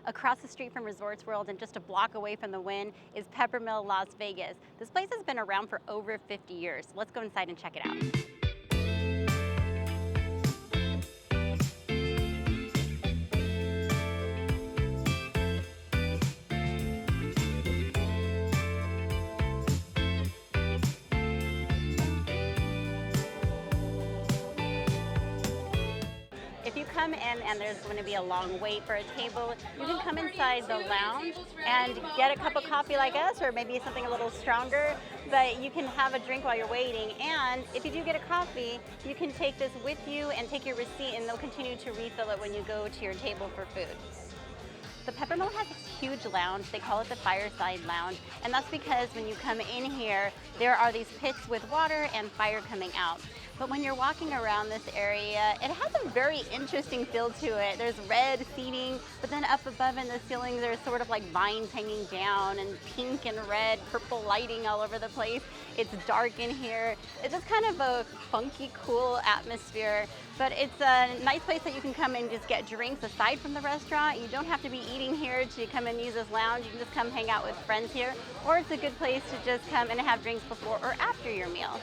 Across the street from Resorts World and just a block away from the Wynn is Peppermill Las Vegas. This place has been around for over 50 years. Let's go inside and check it out. If you come in and there's going to be a long wait for a table, you can come inside the lounge and get a cup of coffee like us, or maybe something a little stronger, but you can have a drink while you're waiting. And if you do get a coffee, you can take this with you and take your receipt, and they'll continue to refill it when you go to your table for food. The Peppermill has this huge lounge. They call it the Fireside lounge, and that's because when you come in here, there are these pits with water and fire coming out. But when you're walking around this area, it has a very interesting feel to it. There's red seating, but then up above in the ceiling, there's sort of like vines hanging down and pink and red, purple lighting all over the place. It's dark in here. It's just kind of a funky, cool atmosphere, but it's a nice place that you can come and just get drinks aside from the restaurant. You don't have to be eating here to come and use this lounge. You can just come hang out with friends here, or it's a good place to just come and have drinks before or after your meal.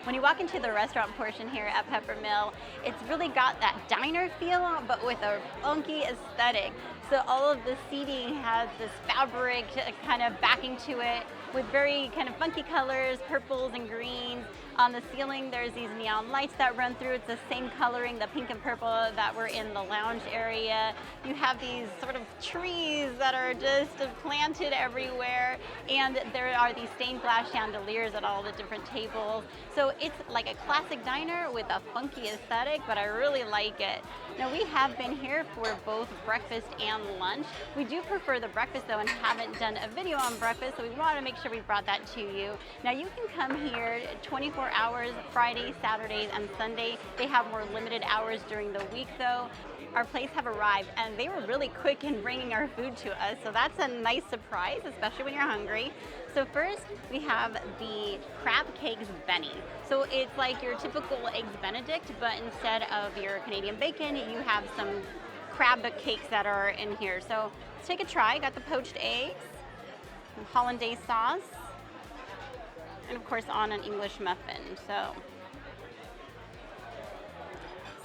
When you walk into the restaurant portion here at Peppermill, it's really got that diner feel, but with a funky aesthetic. So all of the seating has this fabric kind of backing to it with very kind of funky colors, purples and greens. On the ceiling, there's these neon lights that run through. It's the same coloring, the pink and purple that were in the lounge area. You have these sort of trees that are just planted everywhere, and there are these stained glass chandeliers at all the different tables. So it's like a classic diner with a funky aesthetic, but I really like it. Now, we have been here for both breakfast and lunch. We do prefer the breakfast though, and haven't done a video on breakfast, so we wanted to make sure we brought that to you. Now, you can come here 24 hours, Friday, Saturdays, and Sunday. They have more limited hours during the week though. Our plates have arrived, and they were really quick in bringing our food to us, so that's a nice surprise, especially when you're hungry. So first, we have the crab cakes Benny. So it's like your typical Eggs Benedict, but instead of your Canadian bacon, you have some crab cakes that are in here. So let's take a try. Got the poached eggs, hollandaise sauce, and of course on an English muffin. So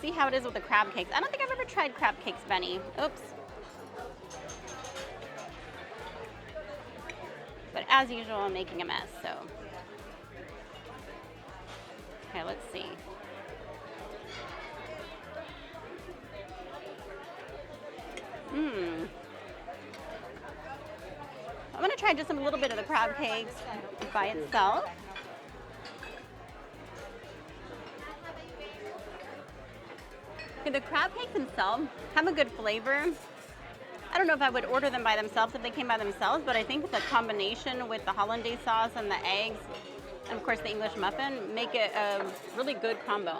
see how it is with the crab cakes. I don't think I've ever tried crab cakes Benny. Oops. But as usual, I'm making a mess, so. Okay, let's see. I'm gonna try just a little bit of the crab cakes by itself. Okay, the crab cakes themselves have a good flavor. I don't know if I would order them by themselves if they came by themselves, but I think the combination with the hollandaise sauce and the eggs, and of course the English muffin, make it a really good combo.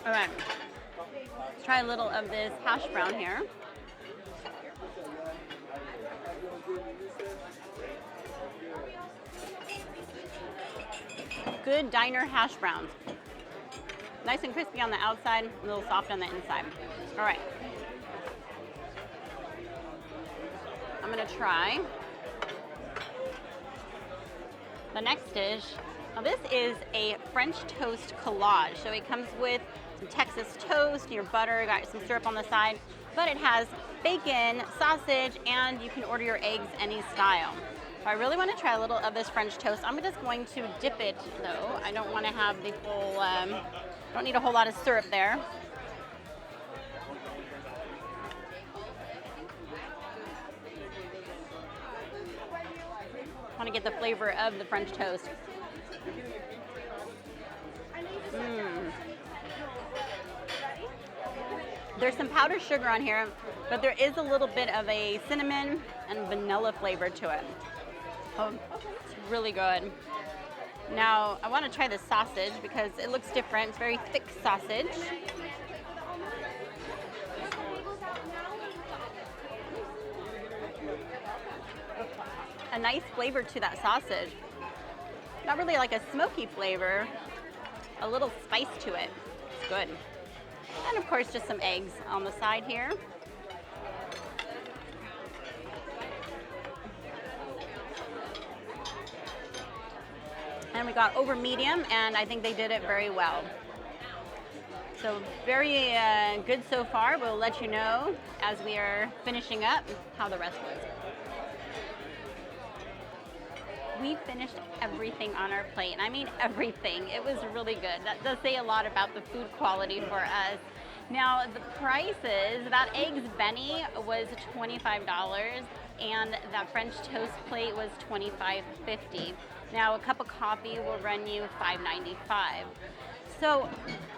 All right, let's try a little of this hash brown here. Good diner hash browns. Nice and crispy on the outside, a little soft on the inside. All right. I'm gonna try the next dish. Now this is a French toast collage. So it comes with some Texas toast, your butter, got some syrup on the side, but it has bacon, sausage, and you can order your eggs any style. So I really want to try a little of this French toast. I'm just going to dip it though. I don't want to have the full, don't need a whole lot of syrup there. I want to get the flavor of the French toast. There's some powdered sugar on here, but there is a little bit of a cinnamon and vanilla flavor to it. Oh, it's really good. Now, I want to try the sausage because it looks different. It's very thick sausage. A nice flavor to that sausage. Not really like a smoky flavor, a little spice to it. It's good. And of course, just some eggs on the side here. And we got over medium, and I think they did it very well. So very good so far. We'll let you know as we are finishing up how the rest was. We finished everything on our plate, and I mean everything. It was really good. That does say a lot about the food quality for us. Now, the prices, that eggs Benny was $25, and that French toast plate was $25.50. Now, a cup of coffee will run you $5.95. So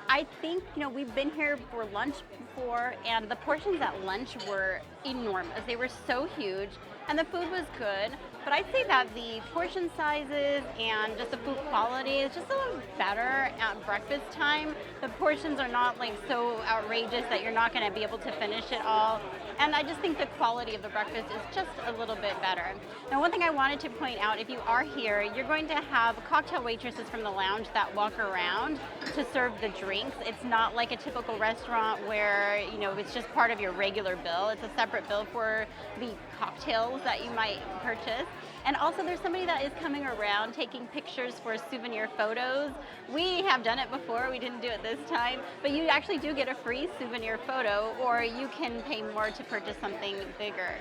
I think, we've been here for lunch before, and the portions at lunch were enormous. They were so huge, and the food was good. But I'd say that the portion sizes and just the food quality is just a little better at breakfast time. The portions are not like so outrageous that you're not going to be able to finish it all. And I just think the quality of the breakfast is just a little bit better. Now, one thing I wanted to point out, if you are here, you're going to have cocktail waitresses from the lounge that walk around to serve the drinks. It's not like a typical restaurant where, it's just part of your regular bill. It's a separate bill for the cocktails that you might purchase. And also there's somebody that is coming around taking pictures for souvenir photos. We have done it before, we didn't do it this time, but you actually do get a free souvenir photo, or you can pay more to purchase something bigger.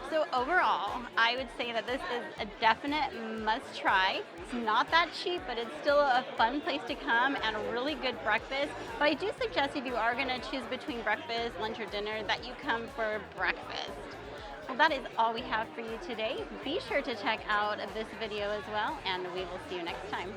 So overall, I would say that this is a definite must try. It's not that cheap, but it's still a fun place to come and a really good breakfast. But I do suggest if you are gonna choose between breakfast, lunch, or dinner, that you come for breakfast. Well, that is all we have for you today. Be sure to check out this video as well, and we will see you next time.